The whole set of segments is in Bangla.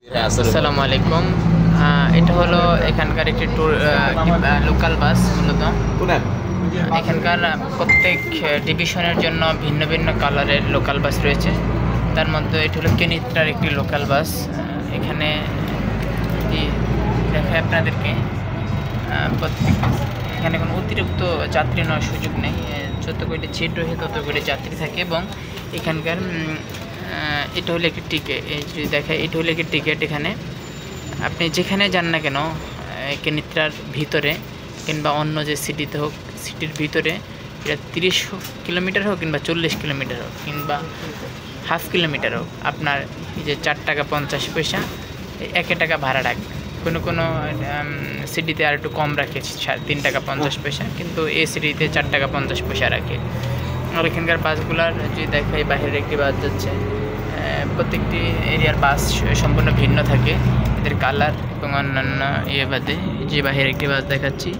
আসসালামু আলাইকুম। এটা হলো এখানকার একটি ট্যুর লোকাল বাস। মূলত এখানকার প্রত্যেক ডিভিশনের জন্য ভিন্ন ভিন্ন কালারের লোকাল বাস রয়েছে। তার মধ্যে এটি হলো কেনিত্রার একটি লোকাল বাস। এখানে দেখায় আপনাদেরকে এখানে কোনো অতিরিক্ত যাত্রী নেওয়ার সুযোগ নেই। যত করে সিট রয়েছে তত করে যাত্রী থাকে। এবং এখানকার এটা হলো একটি টিকিট, যদি দেখায় এটা হলো একটি টিকিট। এখানে আপনি যেখানে যান না কেন, কেনিত্রার ভিতরে কিংবা অন্য যে সিটিতে হোক, সিটির ভিতরে এটা 30 কিলোমিটার হোক কিংবা 40 কিলোমিটার হোক কিংবা হাফ কিলোমিটার হোক, আপনার এই যে 4 টাকা 50 পয়সা 1 টাকা ভাড়া রাখবে। কোনো কোনো সিটিতে আর একটু কম রাখে 3 টাকা 50 পয়সা, কিন্তু এই সিটিতে 4 টাকা 50 পয়সা রাখে। আর এখানকার বাসগুলার যদি দেখাই, বাইরের একটি বাস যাচ্ছে। প্রত্যেকটি এরিয়ার বাস সম্পূর্ণ ভিন্ন থাকে, এদের কালার এবং অন্যান্য বাদে। যে বাইরের একটি বাস দেখাচ্ছি,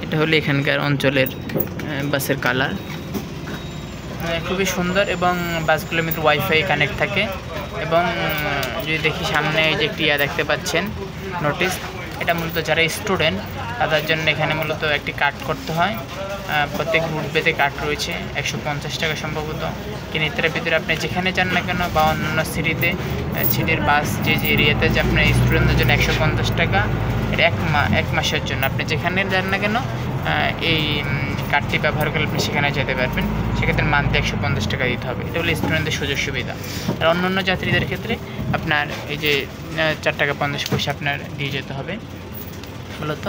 এটা হলো এখানকার অঞ্চলের বাসের কালার। খুবই সুন্দর এবং বাসগুলোর মধ্যে ওয়াইফাই কানেক্ট থাকে। এবং যদি দেখি সামনে যে একটি দেখতে পাচ্ছেন নোটিশ, এটা মূলত যারা স্টুডেন্ট তাদের জন্য এখানে মূলত একটি কার্ড করতে হয়। প্রত্যেক রুট বেতে কার্ড রয়েছে, 150 টাকা সম্ভবত। কেনিত্রার ভিতরে আপনি যেখানে যান না কেন বা অন্যান্য সিটির বাস যে এরিয়াতে যে আপনার স্টুডেন্টদের জন্য 150 টাকা, এটা এক মাসের জন্য। আপনি যেখানে যান না কেন এই কার্ডটি ব্যবহার করলে আপনি সেখানে যেতে পারবেন। সেক্ষেত্রে মান্থলি 150 টাকা দিতে হবে। এটা হলো স্টুডেন্টদের সুযোগ সুবিধা। আর অন্যান্য যাত্রীদের ক্ষেত্রে আপনার এই যে 4 টাকা 50 পয়সা আপনার দিয়ে যেতে হবে মূলত।